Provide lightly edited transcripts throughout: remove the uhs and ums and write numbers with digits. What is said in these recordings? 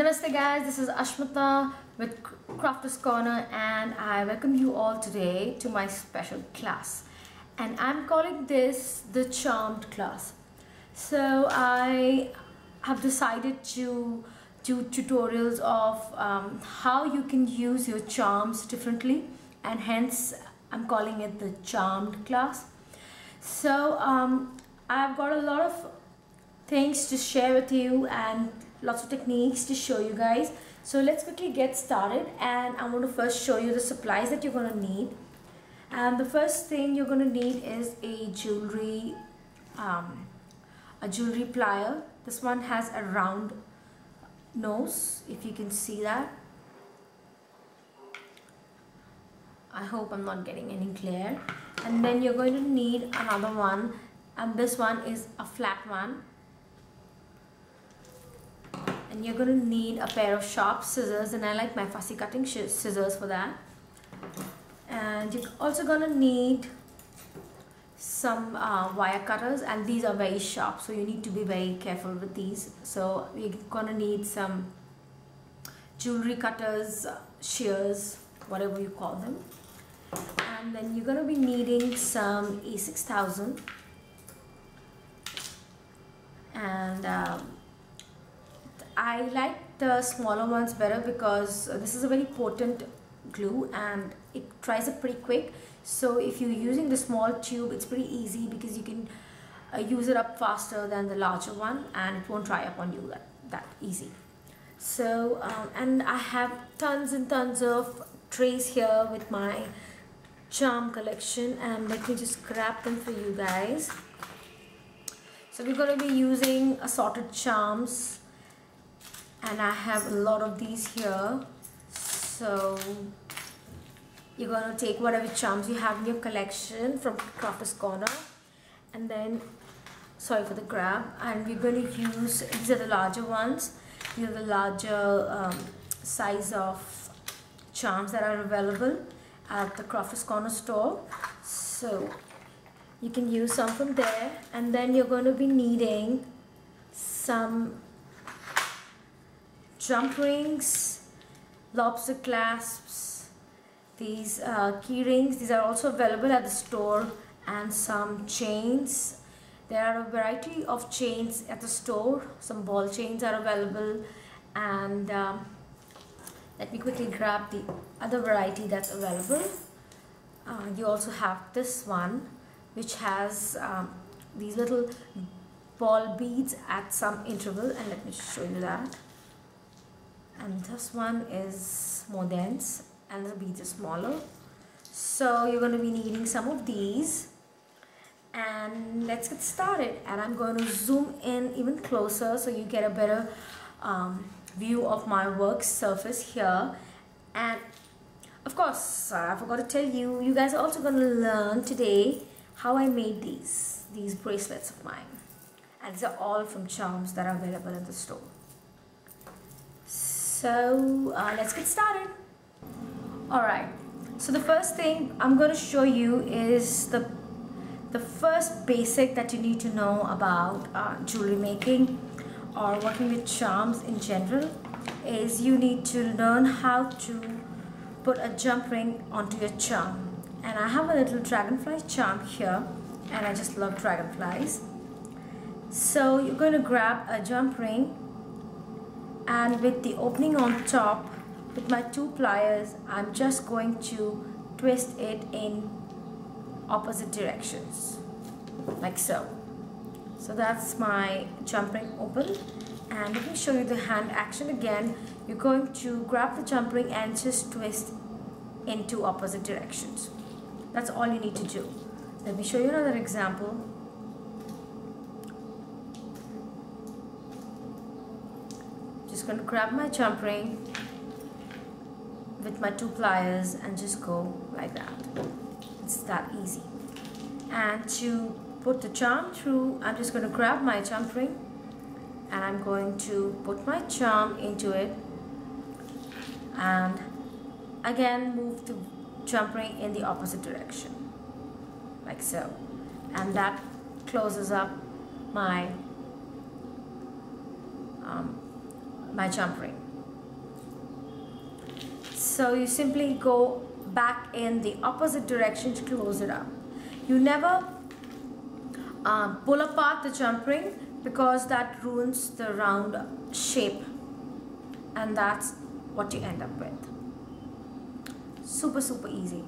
Namaste guys, this is Ashmita with Crafter's Corner and I welcome you all today to my special class, and I'm calling this the Charmed class. So I have decided to do tutorials of how you can use your charms differently, and hence I'm calling it the Charmed class. So I've got a lot of things to share with you and lots of techniques to show you guys. So let's quickly get started, and I'm going to first show you the supplies that you're going to need. And the first thing you're going to need is a jewelry plier. This one has a round nose, if you can see that. I hope I'm not getting any glare. And then you're going to need another one, and this one is a flat one. And you're going to need a pair of sharp scissors, and I like my fussy cutting scissors for that. And you're also going to need some wire cutters, and these are very sharp, so you need to be very careful with these. So we're going to need some jewelry cutters, shears, whatever you call them. And then you're going to be needing some E6000 and I like the smaller ones better because this is a very potent glue and it dries up pretty quick. So if you're using the small tube, it's pretty easy because you can use it up faster than the larger one, and it won't dry up on you that easy. So and I have tons and tons of trays here with my charm collection, and let me just grab them for you guys. So we're going to be using assorted charms, and I have a lot of these here. So you're going to take whatever charms you have in your collection from Crafter's Corner, and then, sorry for the grab, and we're going to use, these are the larger ones. These are the larger size of charms that are available at the Crafter's Corner store. So you can use some from there. And then you're going to be needing some jump rings, lobster clasps, these key rings. These are also available at the store, and some chains. There are a variety of chains at the store. Some ball chains are available, and let me quickly grab the other variety that's available. You also have this one, which has these little ball beads at some interval, and let me show you that. And this one is more dense and the beads are smaller. So you're going to be needing some of these, and let's get started. And I'm going to zoom in even closer so you get a better view of my work surface here. And of course, I forgot to tell you, you guys are also going to learn today how I made these bracelets of mine, and these are all from charms that are available at the store. So let's get started. Alright, so the first thing I'm going to show you is the first basic that you need to know about jewelry making or working with charms in general is you need to learn how to put a jump ring onto your charm. And I have a little dragonfly charm here, and I just love dragonflies. So you're going to grab a jump ring, and with the opening on top, with my two pliers, I'm just going to twist it in opposite directions, like so. So that's my jump ring open. And let me show you the hand action again. You're going to grab the jump ring and just twist into opposite directions. That's all you need to do. Let me show you another example. Just going to grab my jump ring with my two pliers and just go like that. It's that easy. And to put the charm through, I'm just going to grab my jump ring and I'm going to put my charm into it, and again move the jump ring in the opposite direction, like so. And that closes up my my jump ring. So you simply go back in the opposite direction to close it up. You never pull apart the jump ring because that ruins the round shape, and that's what you end up with. Super easy.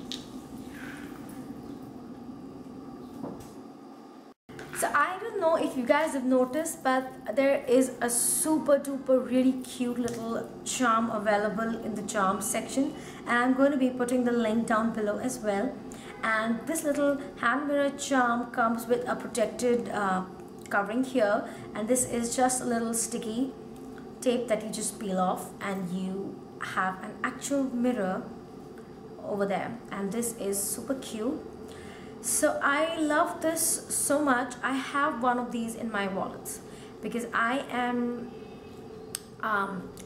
So I don't know if you guys have noticed, but there is a super duper really cute little charm available in the charm section, and I'm going to be putting the link down below as well. And this little hand mirror charm comes with a protected covering here, and this is just a little sticky tape that you just peel off, and you have an actual mirror over there, and this is super cute. So I love this so much. I have one of these in my wallet because I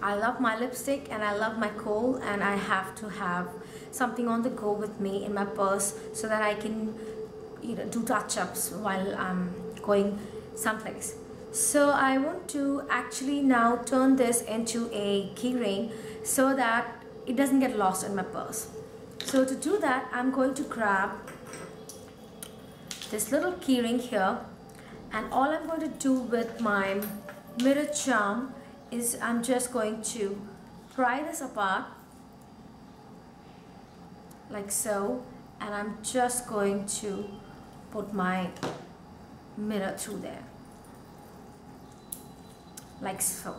love my lipstick and I love my kohl, and I have to have something on the go with me in my purse so that I can, you know, do touch-ups while I'm going someplace. So I want to actually now turn this into a key ring so that it doesn't get lost in my purse. So to do that, I'm going to grab this little key ring here, and all I'm going to do with my mirror charm is I'm just going to pry this apart like so, and I'm just going to put my mirror through there like so.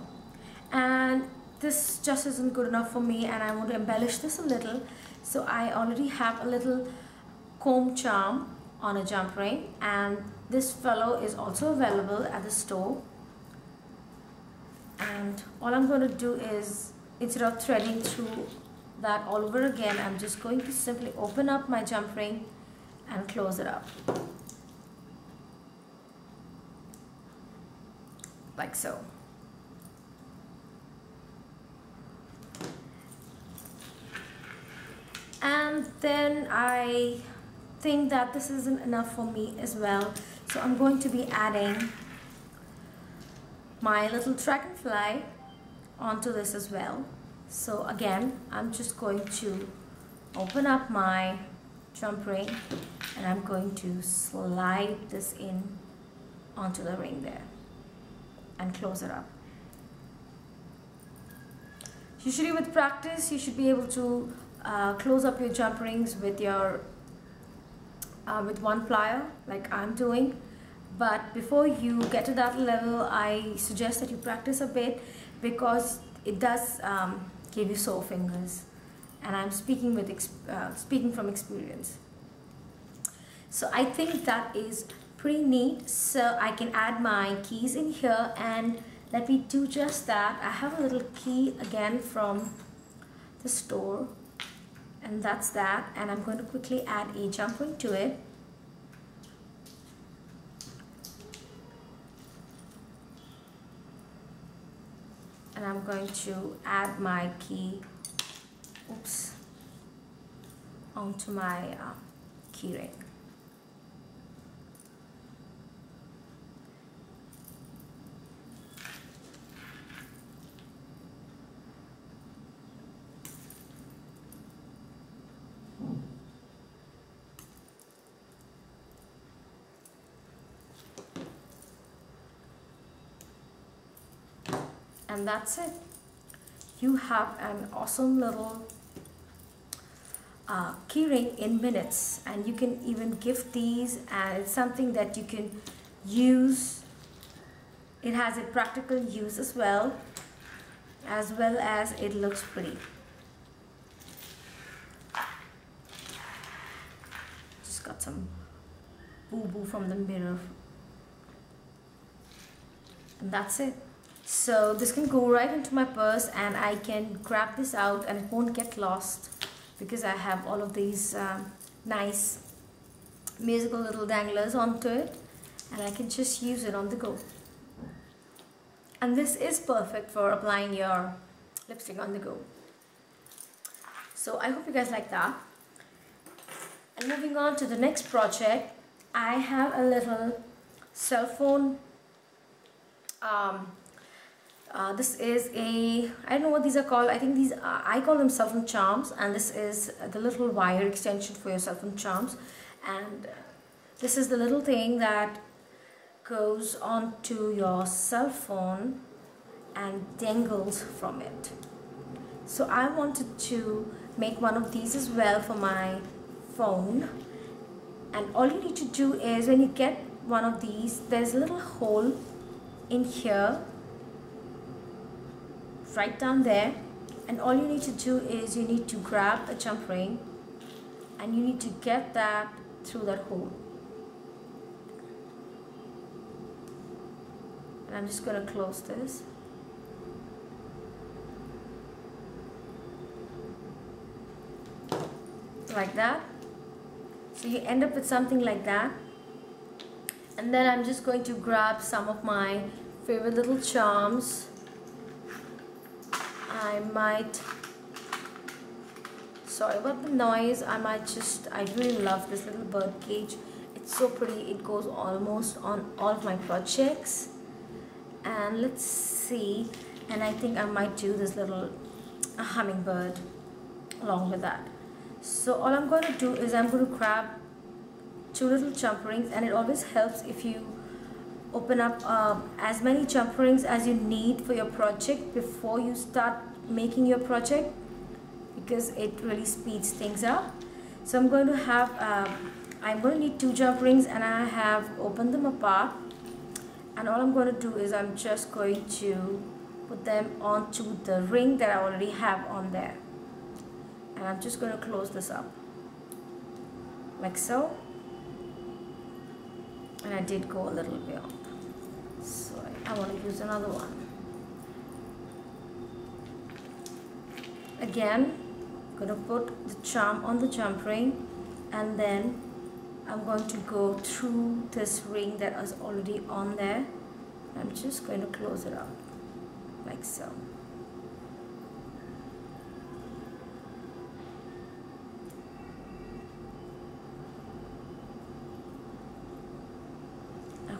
And this just isn't good enough for me, and I want to embellish this a little. So I already have a little comb charm on a jump ring, and this fellow is also available at the store. And all I'm going to do is, instead of threading through that all over again, I'm just going to simply open up my jump ring and close it up like so. And then I think that this isn't enough for me as well, so I'm going to be adding my little dragonfly onto this as well. So again, I'm just going to open up my jump ring and I'm going to slide this in onto the ring there and close it up. Usually with practice you should be able to close up your jump rings with your with one plier like I'm doing, but before you get to that level I suggest that you practice a bit because it does give you sore fingers, and I'm speaking from experience. So I think that is pretty neat. So I can add my keys in here, and let me do just that. I have a little key again from the store, and that's that, and I'm going to quickly add a jump ring to it. And I'm going to add my key onto my key ring. And that's it. You have an awesome little keyring in minutes, and you can even gift these, and it's something that you can use. It has a practical use as well as it looks pretty. Just got some boo-boo from the mirror, and that's it. So this can go right into my purse, and I can grab this out and it won't get lost because I have all of these nice musical little danglers onto it, and I can just use it on the go. And this is perfect for applying your lipstick on the go. So I hope you guys like that. And moving on to the next project, I have a little cell phone This is a, I don't know what these are called. I think these I call them cell phone charms, and this is the little wire extension for your cell phone charms. And this is the little thing that goes onto your cell phone and dangles from it. So I wanted to make one of these as well for my phone. And all you need to do is, when you get one of these, there's a little hole in here, right down there, and all you need to do is you need to grab a jump ring and you need to get that through that hole. And I'm just going to close this. Like that. So you end up with something like that. And then I'm just going to grab some of my favorite little charms. I might, sorry about the noise, I really love this little bird cage. It's so pretty. It goes almost on all of my projects. And let's see, and I think I might do this little hummingbird along with that. So all I'm going to do is I'm going to grab 2 little jump rings, and it always helps if you open up as many jump rings as you need for your project before you start making your project, because it really speeds things up. So I'm going to have I'm going to need 2 jump rings, and I have opened them apart, and all I'm going to do is I'm just going to put them onto the ring that I already have on there, and I'm just going to close this up like so. And I did go a little beyond, so I want to use another one. Again, I'm going to put the charm on the jump ring, and then I'm going to go through this ring that is already on there. I'm just going to close it up like so.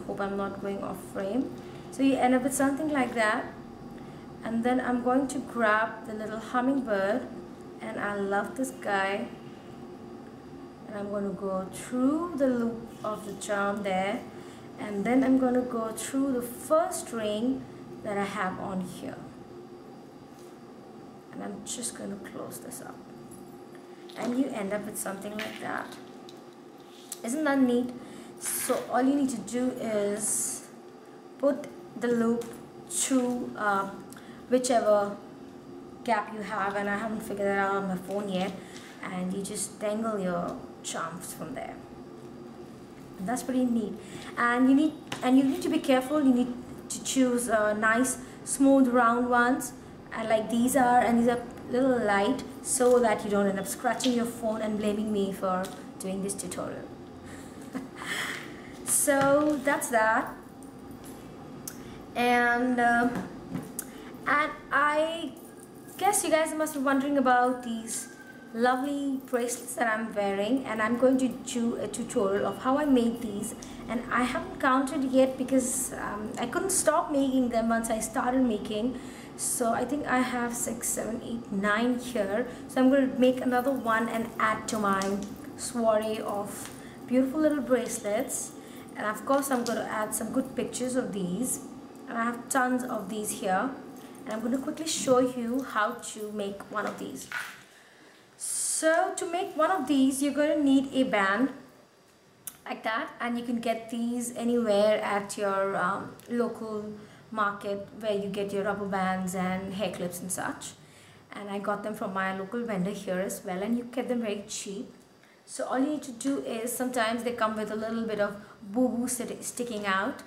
Hope I'm not going off frame. So you end up with something like that, and then I'm going to grab the little hummingbird, and I love this guy, and I'm going to go through the loop of the charm there, and then I'm going to go through the first ring that I have on here, and I'm just going to close this up, and you end up with something like that. Isn't that neat? So all you need to do is put the loop through whichever gap you have, and I haven't figured that out on my phone yet, and you just dangle your charms from there. And that's pretty neat. And you need to be careful. You need to choose nice smooth round ones, and like these are, and these are little light, so that you don't end up scratching your phone and blaming me for doing this tutorial. So that's that. And I guess you guys must be wondering about these lovely bracelets that I'm wearing, and I'm going to do a tutorial of how I made these, and I haven't counted yet because I couldn't stop making them once I started making. So I think I have 6, 7, 8, 9 here. So I'm going to make another one and add to my soiree of beautiful little bracelets. And of course I'm going to add some good pictures of these, and I have tons of these here, and I'm going to quickly show you how to make one of these. So to make one of these, you're going to need a band like that, and you can get these anywhere at your local market where you get your rubber bands and hair clips and such. And I got them from my local vendor here as well, and you get them very cheap. So all you need to do is, sometimes they come with a little bit of boo-boo sticking out,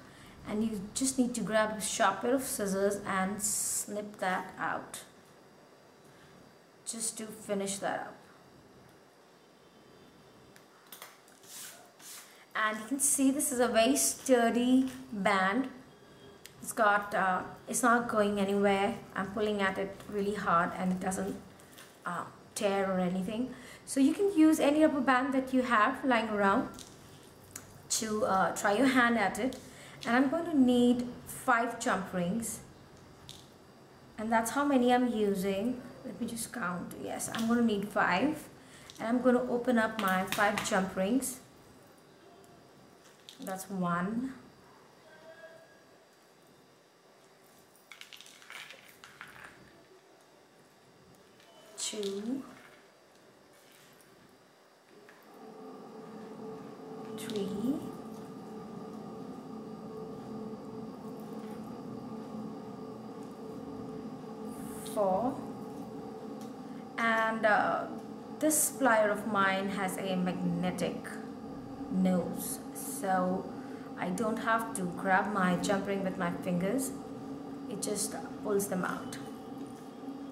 and you just need to grab a sharp pair of scissors and snip that out just to finish that up. And you can see this is a very sturdy band. It's got it's not going anywhere. I'm pulling at it really hard, and it doesn't tear or anything. So you can use any rubber band that you have lying around to try your hand at it. And I'm going to need 5 jump rings, and that's how many I'm using. Let me just count. Yes, I'm going to need 5, and I'm going to open up my 5 jump rings. That's 1, 2, 3, 4, and this plier of mine has a magnetic nose, so I don't have to grab my jump ring with my fingers, it just pulls them out.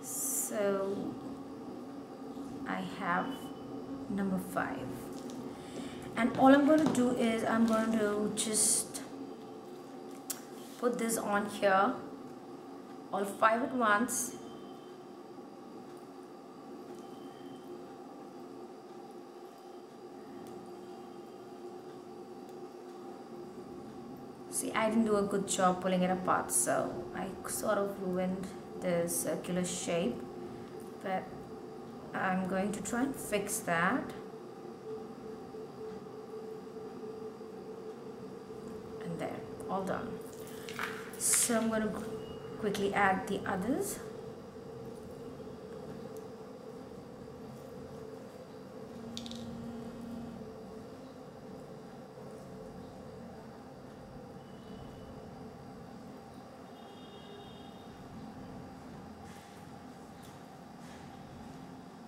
So I have number 5, and all I'm going to do is I'm going to just put this on here, all 5 at once. See, I didn't do a good job pulling it apart, so I sort of ruined the circular shape, but I'm going to try and fix that. And there, all done. So I'm going to quickly add the others.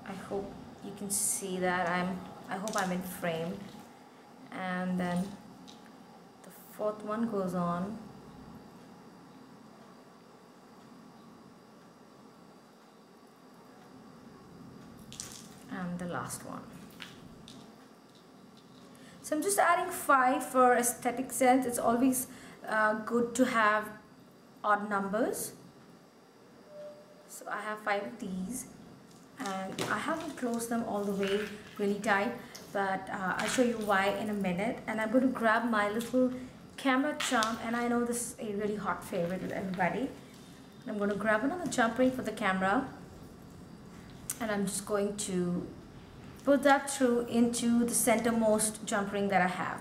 I hope you can see that I hope I'm in frame. And then the 4th one goes on. And the last one. So I'm just adding 5 for aesthetic sense. It's always good to have odd numbers. So I have 5 of these, and I haven't closed them all the way really tight, but I'll show you why in a minute. And I'm going to grab my little camera charm, and I know this is a really hot favorite with everybody. I'm going to grab another jump ring for the camera, and I'm just going to put that through into the centermost jump ring that I have.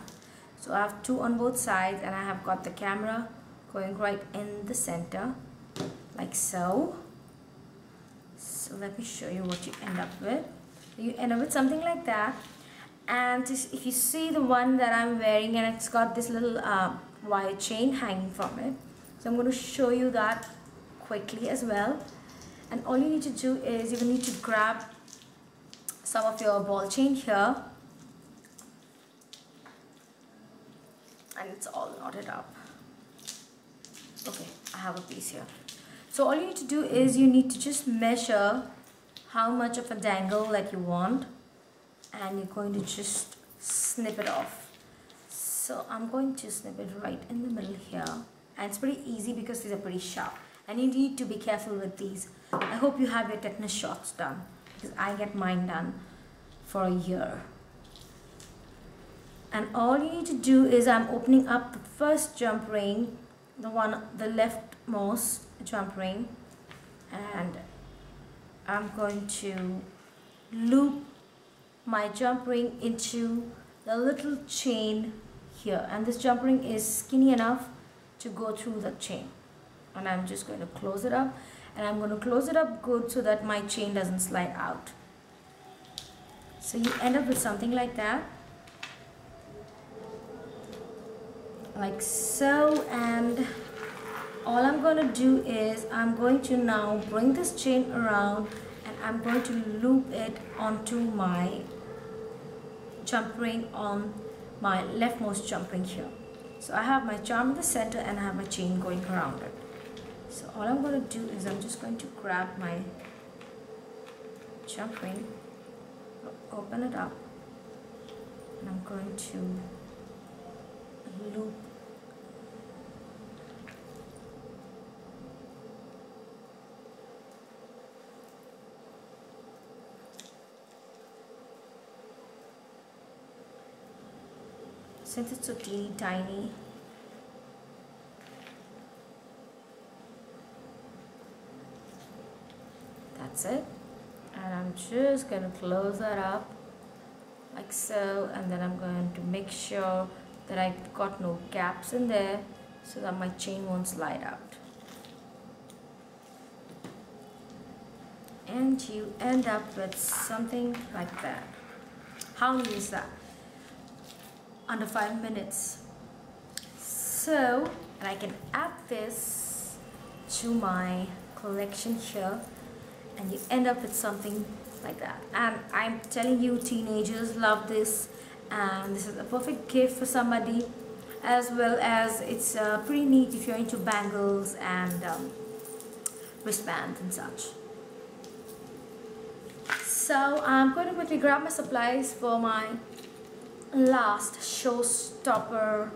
So I have 2 on both sides, and I have got the camera going right in the center, like so. So let me show you what you end up with. You end up with something like that. And if you see the one that I'm wearing, and it's got this little wire chain hanging from it. So I'm going to show you that quickly as well. And all you need to do is you need to grab some of your ball chain here, and it's all knotted up. Okay, I have a piece here. So all you need to do is you need to just measure how much of a dangle that you want, and you're going to just snip it off. So I'm going to snip it right in the middle here, and it's pretty easy because these are pretty sharp, and you need to be careful with these. I hope you have your tetanus shots done, because I get mine done for a year. And all you need to do is I'm opening up the first jump ring, the leftmost jump ring, and I'm going to loop my jump ring into the little chain here, and this jump ring is skinny enough to go through the chain, and I'm just going to close it up, and I'm going to close it up good so that my chain doesn't slide out. So you end up with something like that, like so. And all I'm going to do is I'm going to now bring this chain around, and I'm going to loop it onto my jump ring on my leftmost jump ring here. So I have my charm in the center, and I have my chain going around it. So all I'm going to do is I'm just going to grab my jump ring, open it up, and I'm going to loop since it's so teeny tiny. That's it. And I'm just going to close that up like so, and then I'm going to make sure that I've got no gaps in there so that my chain won't slide out. And you end up with something like that. How new is that? Under 5 minutes. So, and I can add this to my collection here, and you end up with something like that. And I'm telling you, teenagers love this, and this is a perfect gift for somebody, as well as it's pretty neat if you're into bangles and wristbands and such. So I'm going to quickly grab my supplies for my last showstopper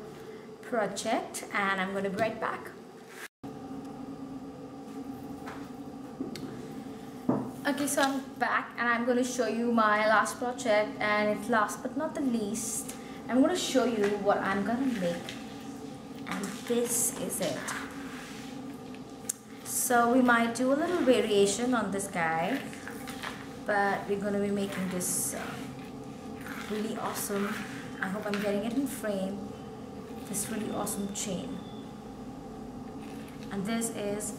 project, and I'm going to be right back. Okay, so I'm back and I'm going to show you my last project, and it's last but not the least, I'm going to show you what I'm going to make, and this is it. So we might do a little variation on this guy, but we're going to be making this really awesome, I hope I'm getting it in frame, this really awesome chain. And this is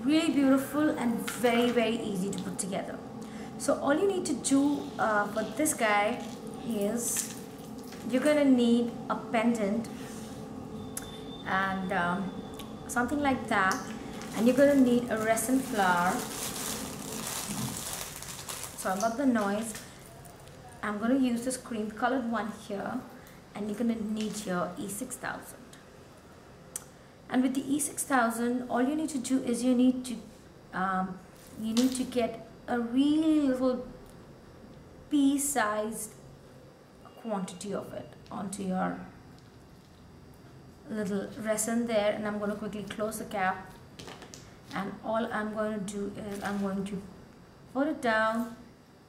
really beautiful and very, very easy to put together. So all you need to do for this guy is you're going to need a pendant and something like that, and you're going to need a resin flower. Sorry about the noise. I'm going to use this cream colored one here, and you're going to need your E6000. And with the E6000, all you need to do is you need to get a really little pea-sized quantity of it onto your little resin there. And I'm going to quickly close the cap, and all I'm going to do is I'm going to put it down,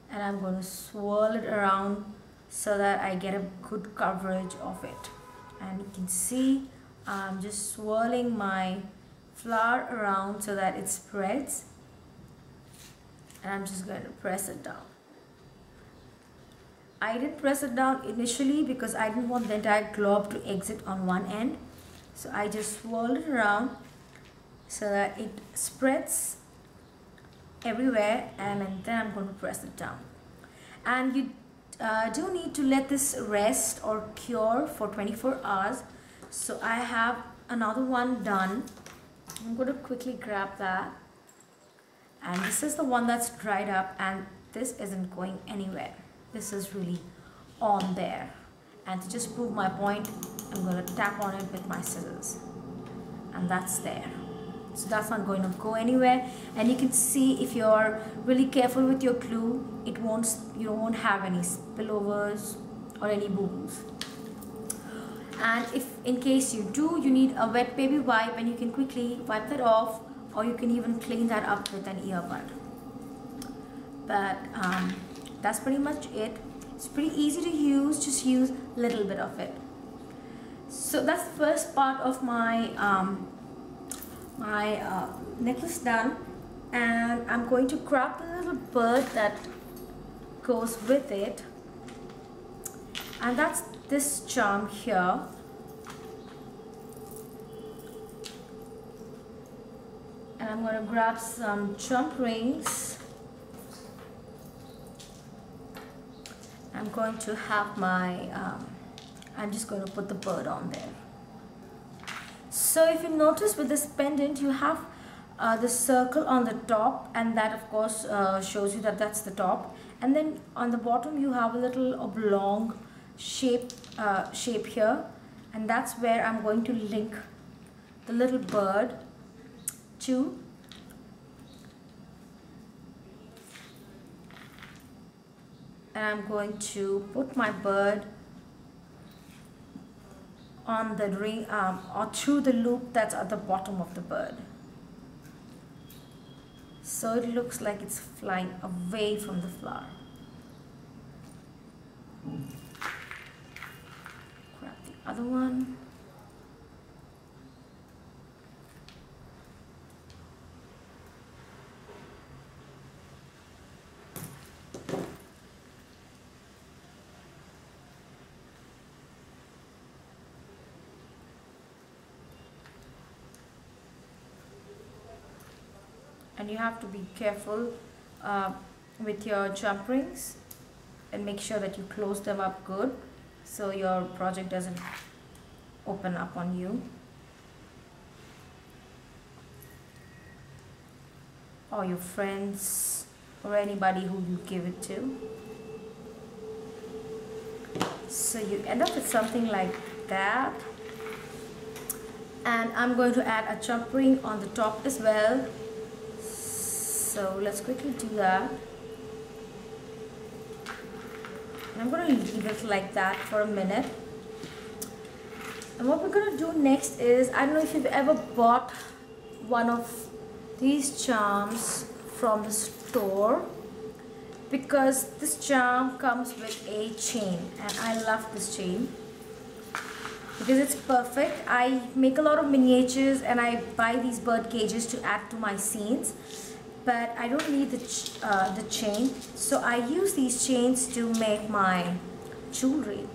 and I'm going to swirl it around so that I get a good coverage of it. And you can see I'm just swirling my flour around so that it spreads, and I'm just going to press it down. I didn't press it down initially because I didn't want the entire globe to exit on one end, so I just swirled it around so that it spreads everywhere, and then I'm going to press it down. And you do need to let this rest or cure for 24 hours. So I have another one done. I'm going to quickly grab that, and this is the one that's dried up, and this isn't going anywhere. This is really on there, and to just prove my point, I'm going to tap on it with my scissors, and that's there. So that's not going to go anywhere. And you can see if you're really careful with your glue, you won't have any spillovers or any boo-boos. And if in case you do, you need a wet baby wipe, and you can quickly wipe that off, or you can even clean that up with an earbud. But that's pretty much it. It's pretty easy to use, just use a little bit of it. So that's the first part of my necklace done, and I'm going to grab the little bird that goes with it, and that's this charm here. And I'm going to grab some jump rings. I'm going to have my I'm just going to put the bird on there. So if you notice with this pendant, you have the circle on the top, and that of course shows you that that's the top, and then on the bottom you have a little oblong shape here, and that's where I'm going to link the little bird to. And I'm going to put my bird on the ring or through the loop that's at the bottom of the bird, so it looks like it's flying away from the flower. Grab the other one. and you have to be careful with your jump rings and make sure that you close them up good so your project doesn't open up on you or your friends or anybody who you give it to. So you end up with something like that, and I'm going to add a jump ring on the top as well. So let's quickly do that. And I'm going to leave it like that for a minute. And what we're going to do next is, I don't know if you've ever bought one of these charms from the store, because this charm comes with a chain, and I love this chain because it's perfect. I make a lot of miniatures and I buy these bird cages to add to my scenes, but I don't need the chain, so I use these chains to make my jewelry.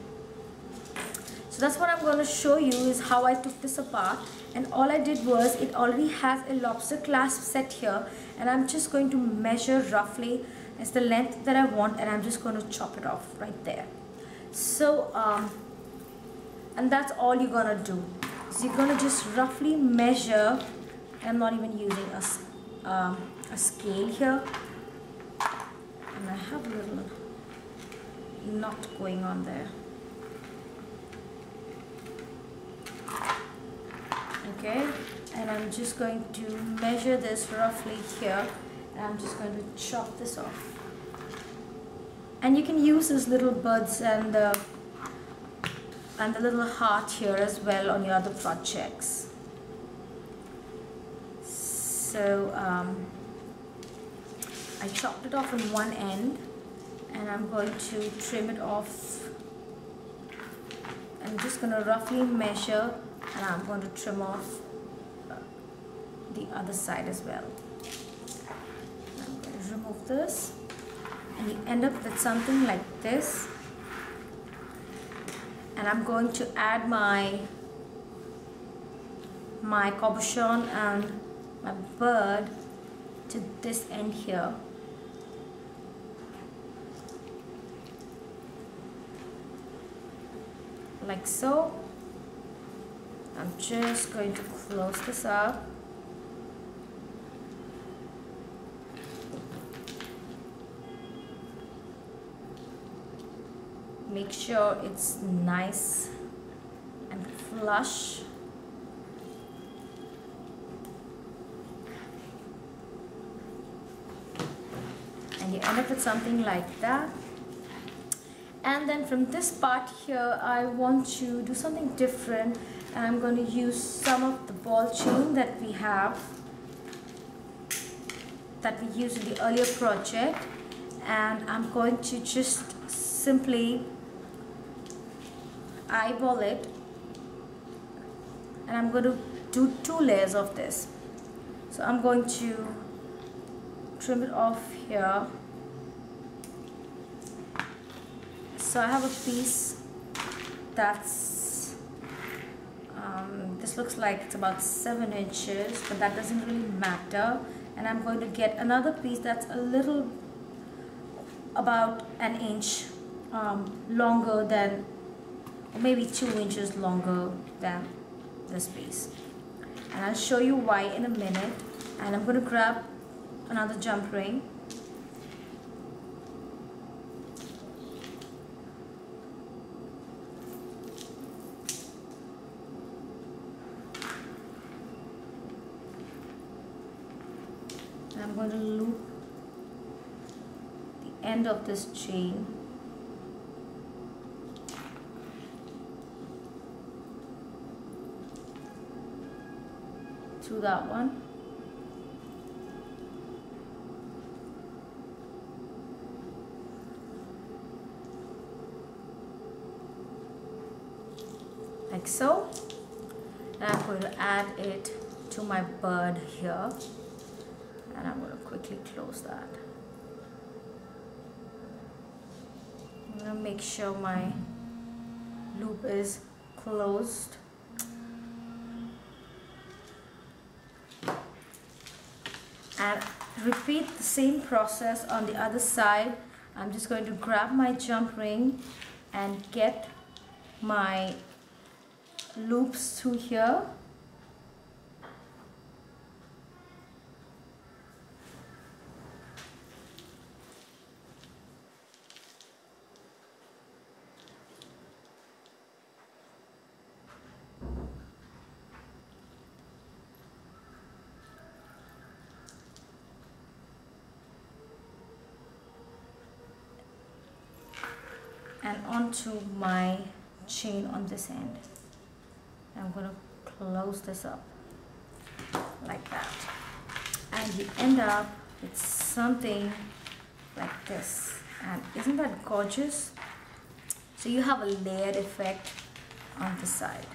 So that's what I'm going to show you, is how I took this apart. And all I did was, it already has a lobster clasp set here, and I'm just going to measure roughly as the length that I want, and I'm just going to chop it off right there. So and that's all you're gonna do. So you're gonna just roughly measure. I'm not even using a scale here, and I have a little knot going on there. Okay, and I'm just going to measure this roughly here, and I'm just going to chop this off. And you can use these little birds and the little heart here as well on your other projects. So I chopped it off on one end, and I'm going to trim it off. I'm just going to roughly measure, and I'm going to trim off the other side as well. I'm going to remove this, and you end up with something like this. And I'm going to add my cabochon and my bird to this end here. Like so. I'm just going to close this up. Make sure it's nice and flush. And you end up with something like that. And then from this part here, I want to do something different, and I'm going to use some of the ball chain that we have, that we used in the earlier project, and I'm going to just simply eyeball it, and I'm going to do 2 layers of this. So I'm going to trim it off here. So I have a piece that's this looks like it's about 7 inches, but that doesn't really matter. And I'm going to get another piece that's a little, about an inch longer than, or maybe 2 inches longer than this piece. And I'll show you why in a minute. And I'm going to grab another jump ring. And I'm going to loop the end of this chain through that one. Like so. And I'm going to add it to my bird here, and I'm going to quickly close that. I'm going to make sure my loop is closed. And repeat the same process on the other side. I'm just going to grab my jump ring and get my loops through here. And onto my chain on this end. I'm going to close this up like that, and you end up with something like this. And isn't that gorgeous? So you have a layered effect on the side.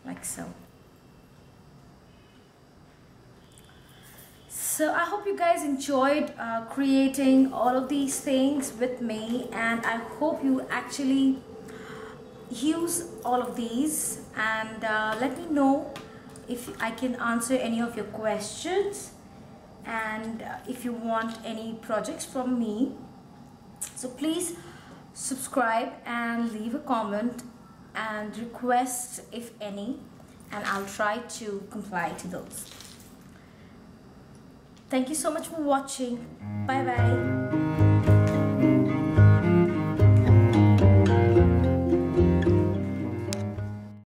Like so. So I hope you guys enjoyed creating all of these things with me, and I hope you actually use all of these, and let me know if I can answer any of your questions, and if you want any projects from me. So please subscribe and leave a comment and request if any, and I'll try to comply to those. Thank you so much for watching. Bye bye.